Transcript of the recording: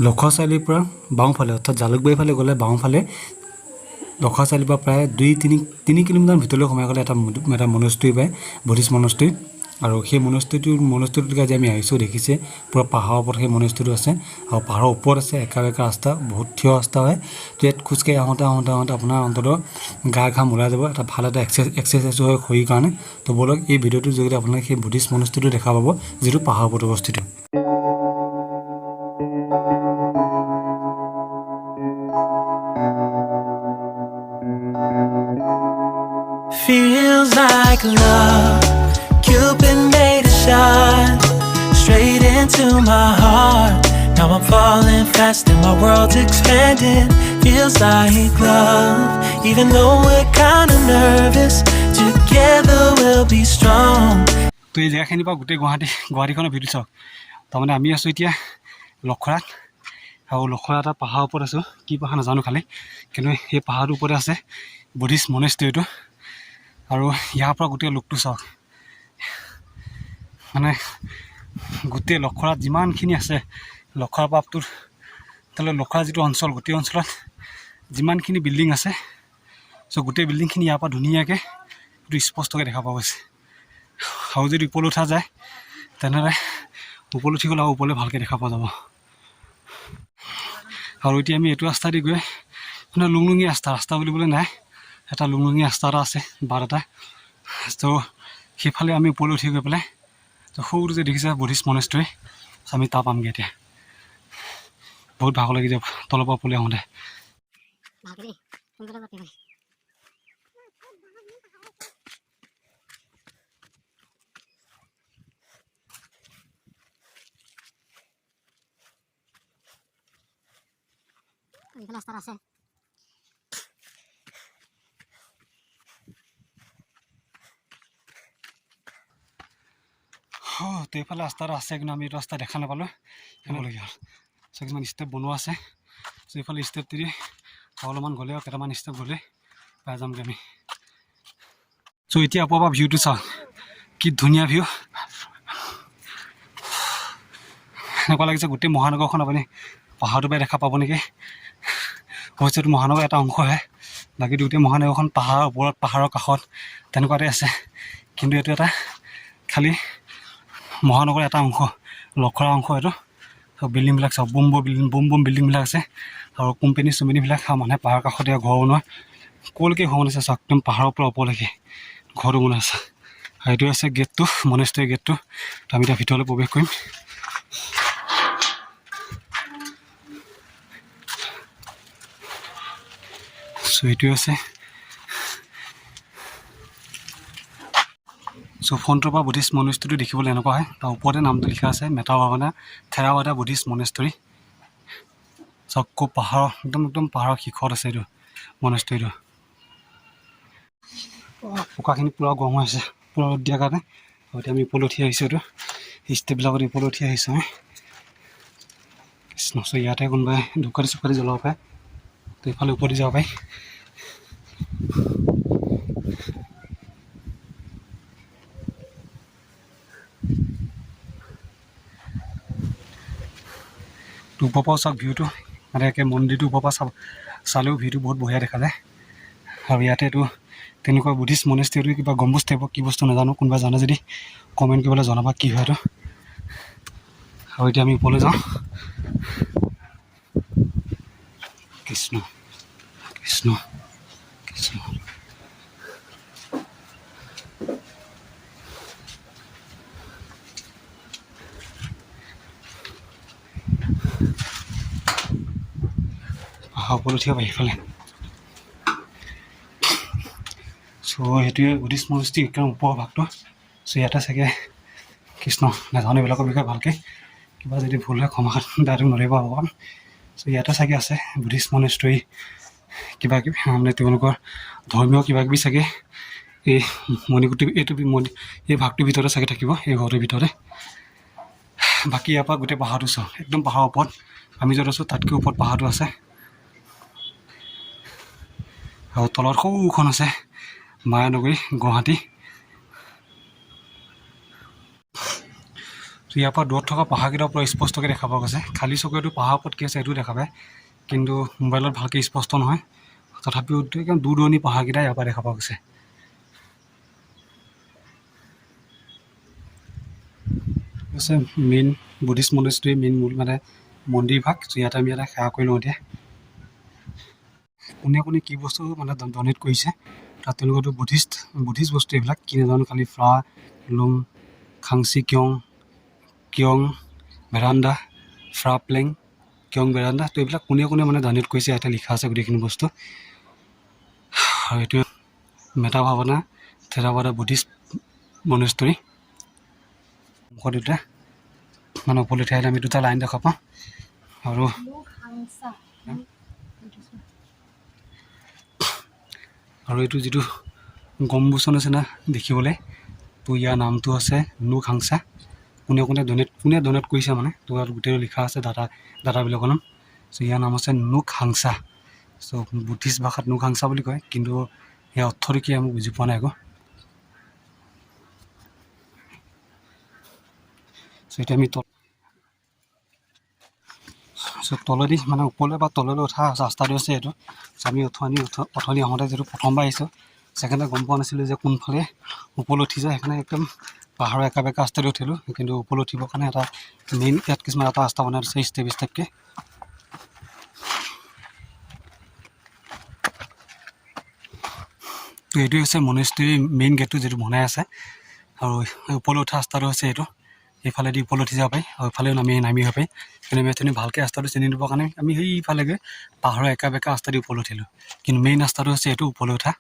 লখৰা চাৰিআলিৰ পৰা বাওঁফালে অৰ্থাৎ জালুকবাৰীৰ ফালে গ'লে বাওঁফালে লখৰা চাৰিআলিৰ পৰা প্ৰায় 2-3 কিলোমিটাৰ ভিতৰলৈ সোমাই গ'লে এটা মনেষ্ট্ৰী পায়, বুদ্ধিষ্ট মনেষ্ট্ৰী। আৰু সেই মনেষ্ট্ৰীটোলৈকে আজি আমি আহিছোঁ। দেখিছে পূৰা পাহাৰৰ ওপৰত সেই মনেষ্ট্ৰীটো আছে আৰু পাহাৰৰ ওপৰত আছে একা ৰাস্তা, বহুত থিয় ৰাস্তা হয়। তো ইয়াত খোজকাঢ়ি আহোঁতে আপোনাৰ অন্ততঃ গা ঘাম ওলাই যাব, এটা ভাল এটা এক্সাৰচাইজো হয় শৰীৰৰ কাৰণে। তো বলক এই ভিডিঅ'টোৰ জৰিয়তে আপোনালোকে সেই বুদ্ধিষ্ট মনেষ্ট্ৰীটো দেখা পাব, যিটো পাহাৰৰ ওপৰত অৱস্থিত। Feels like love, Cupid made a shot straight into my heart. Now I'm falling fast and my world's expanding. Feels like love, even though we're kind of nervous. Together we'll be strong. তো এই জেগাখিনিৰ পৰা গোটেই গুৱাহাটীখনৰ video' চাওক। তাৰমানে আমি আছোঁ এতিয়া লখৰাত, আৰু লখৰা এটা পাহাৰৰ ওপৰত আছোঁ। কি পাহাৰ নাজানো খালি, কিন্তু সেই পাহাৰটোৰ ওপৰতে আছে বুদ্ধিষ্ট মনেষ্ট্ৰীটো। আৰু ইয়াৰ পৰা গোটেই লোকটো চাওক, মানে গোটেই লখৰাত যিমানখিনি আছে, লখৰাৰ পৰা তালৈ লখৰা যিটো অঞ্চল, গোটেই অঞ্চলত যিমানখিনি বিল্ডিং আছে, চ' গোটেই বিল্ডিংখিনি ইয়াৰ পৰা ধুনীয়াকৈ এইটো স্পষ্টকৈ দেখা পোৱা গৈছে। আৰু যদি ওপৰলৈ উঠা যায় তেনেহ'লে ওপৰলৈ উঠি গ'লে আৰু ওপৰলৈ ভালকৈ দেখা পোৱা যাব। আৰু এতিয়া আমি এইটো ৰাস্তা দি গৈ মানে লুংলুঙীয়া ৰাস্তা বুলিবলৈ নাই, এটা লুংলুঙীয়া ৰাস্তা এটা আছে, বাট এটা। তো সেইফালে আমি ওপৰলৈ উঠি গৈ পেলাই তো সৰুটো যে দেখিছে বুদ্ধিষ্ট মনেষ্ট্ৰী, আমি তাৰ পামগৈ এতিয়া। বহুত ভাগ লাগি যাব তলৰ পৰা ওপৰলৈ আহোঁতে। তো এইফালে ৰাস্তা এটা আছে, কিন্তু আমি এইটো ৰাস্তা দেখা নাপালোঁ, কেনেকুৱালগীয়া হ'ল। চ' কিছুমান ষ্টেপ বনোৱা আছে, চ' এইফালে ষ্টেপ দি অলপমান গ'লে আৰু কেইটামান ষ্টেপ গ'লে পাই যামগৈ আমি। চ' এতিয়া ওপৰৰ পৰা ভিউটো চাওক, কি ধুনীয়া ভিউ। এনেকুৱা লাগিছে গোটেই মহানগৰখন আপুনি পাহাৰটোৰ পৰাই দেখা পাব নেকি। অৱশ্যেটো মহানগৰ এটা অংশহে, বাকী গোটেই মহানগৰখন পাহাৰৰ ওপৰত, পাহাৰৰ কাষত তেনেকুৱাতে আছে। কিন্তু এইটো এটা খালি মহানগৰৰ এটা অংশ, লখৰা অংশ এইটো। আৰু বিল্ডিংবিলাক চাওক, বুম বিল্ডিংবিলাক আছে, আৰু কোম্পানীবিলাক মানুহে পাহাৰৰ কাষতে ঘৰ বনোৱা, ক'লৈকে ঘৰ বনাইছে চাওক, একদম পাহাৰৰ পৰা ওপৰলৈকে ঘৰটো বনাই আছে। আৰু এইটো আছে গেটটো, মনেষ্ট্ৰীৰ গেটটো। তো আমি এতিয়া ভিতৰলৈ প্ৰৱেশ কৰিম। চ' এইটোৱে আছে। চ' ফ্ৰণ্টৰ পৰা বুদ্ধিষ্ট মনেষ্ট্ৰীটো দেখিবলৈ এনেকুৱা হয়। তাৰ ওপৰতে নামটো লিখা আছে, মেটাভাবনা বুদ্ধিষ্ট মনেষ্টৰি। চাওক খুব পাহাৰৰ একদম পাহাৰৰ শীৰ্ষত আছে এইটো মনেষ্ট্ৰীটো। পকাখিনি পূৰা গৰম হৈ আছে, পূৰা ৰ'দ দিয়াৰ কাৰণে। আৰু এতিয়া আমি ওপৰলৈ উঠি আহিছোঁ, এইটো ষ্টেপবিলাকত ওপৰলৈ উঠি আহিছোঁ আমি। কৃষ্ণ, চ' ইয়াতে কোনোবাই ধূপকাঠি জ্বলাব পাৰে, তো এইফালে ওপৰতে যাব পাৰি। তো ওপৰৰ পৰা চাওক ভিউটো, মানে একে মন্দিৰটো ওপৰৰ পৰা চালেও ভিউটো বহুত বঢ়িয়া দেখা যায়। আৰু ইয়াতে এইটো তেনেকুৱা বুদ্ধিষ্ট মনেষ্ট্ৰীটো কিবা গম্বুজ টাইপৰ কি বস্তু নাজানো, কোনোবা জানে যদি কমেণ্ট কৰিবলৈ জনাবা কি হয় এইটো। আৰু এতিয়া আমি ওপৰলৈ যাওঁ। কৃষ্ণ কৃষ্ণ কৃষ্ণ। ওপৰত উঠিব পাৰি সেইফালে। চ' সেইটোৱে বুদ্ধিষ্ট মনেষ্ট্ৰী একদম ওপৰৰ ভাগটো। চ' ইয়াতে চাগে কৃষ্ণ নাজানো এইবিলাকৰ বিষয়ে ভালকৈ, কিবা যদি ভুল হয় ক্ষমা দায়টো নধৰিব অকণ। চ' ইয়াতে চাগে আছে বুদ্ধিষ্ট মনেষ্ট্ৰী কিবাকিবি, মানে তেওঁলোকৰ ধৰ্মীয় কিবাকিবি চাগে এই মণিকোটি এই ভাগটোৰ ভিতৰতে চাগে থাকিব, এই ঘৰটোৰ ভিতৰতে। বাকী ইয়াৰ পৰা গোটেই পাহাৰটো চাওঁ, একদম পাহাৰৰ ওপৰত। আমি য'ত আছোঁ তাতকৈ ওপৰত পাহাৰটো আছে। আৰু তলত সৰুখন আছে মায়ানগৰী, গুৱাহাটী। ইয়াৰ পৰা দূৰত থকা পাহাৰকেইটাৰ পৰা স্পষ্টকৈ দেখা পোৱা গৈছে। খালী চকুৰেতো পাহাৰৰ ওপৰত কি আছে সেইটো দেখা পায়, কিন্তু মোবাইলত ভালকৈ স্পষ্ট নহয়। তথাপিও একদম দূৰ দূৰণি পাহাৰকেইটা ইয়াৰ পৰা দেখা পোৱা গৈছে। আছে মেইন বুদ্ধিষ্ট মনেষ্ট্ৰী, মেইন মানে মন্দিৰ ভাগ। ইয়াতে আমি এটা সেৱা কৰি লওঁ এতিয়া। কোনে কোনে কি বস্তু মানে ডনেট কৰিছে, তাত তেওঁলোকৰতো বুদ্ধিষ্ট বস্তু এইবিলাক কি নাজানো, খালি ফ্ৰা লুং খাংচি কিয়ং ভেৰাণ্ডা ফ্ৰা প্লেং কিয়ং ভেৰাণ্ডা, তো এইবিলাক কোনে কোনে মানে ডনেট কৰিছে ইয়াতে লিখা আছে গোটেইখিনি বস্তু। আৰু এইটো মেটাভাৱনা থেৰাবাদা বুদ্ধিষ্ট মনেষ্টৰী। মুখ দুটা মানে ওপৰলৈ আহিলে আমি দুটা লাইন দেখা পাওঁ। আৰু এইটো যিটো গম্বুচৰ নিচিনা দেখিবলৈ, তো ইয়াৰ নামটো আছে নুক হাংচা। কোনে ডনেট কৰিছে মানে, তো ইয়াত গোটেই লিখা আছে দাদাবিলাকৰ নাম। চ' ইয়াৰ নাম আছে নুক হাংচা। চ' বুদ্ধিষ্ট ভাষাত নুক হাংচা বুলি কয়, কিন্তু ইয়াৰ অৰ্থটো কি আমি বুজি পোৱা নাই আকৌ। চ' এতিয়া আমি তলেদি মানে ওপৰলৈ বা তললৈ উঠা ৰাস্তাটো আছে এইটো। চ' আমি অথনি আহোঁতে যিটো প্ৰথমবাৰ আহিছোঁ, ছেকেণ্ডে গম পোৱা নাছিলোঁ যে কোনফালে ওপৰলৈ উঠি যায়। সেইকাৰণে একদম পাহাৰৰ একা বেকা ৰাস্তাটো উঠিলোঁ, কিন্তু ওপৰলৈ উঠিবৰ কাৰণে এটা মেইন ইয়াত কিছুমান এটা ৰাস্তা বনাই দিছে ষ্টেপকৈ। তো এইটোৱে হৈছে মনেষ্ট্ৰীৰ মেইন গেটটো যিটো বনাই আছে। আৰু ওপৰলৈ উঠা ৰাস্তাটো হৈছে এইটো, এইফালেদি ওপৰলৈ উঠি যাব পাৰি, আৰু এইফালেও নামি আহিব পাৰি। কিন্তু আমি ভালকৈ ৰাস্তাটো চিনি দিবৰ কাৰণে আমি সেইফালেগৈ পাহাৰৰ একা বেকা ৰাস্তাদি ওপৰলৈ উঠিলোঁ, কিন্তু মেইন ৰাস্তাটো হৈছে এইটো ওপৰলৈ উঠা।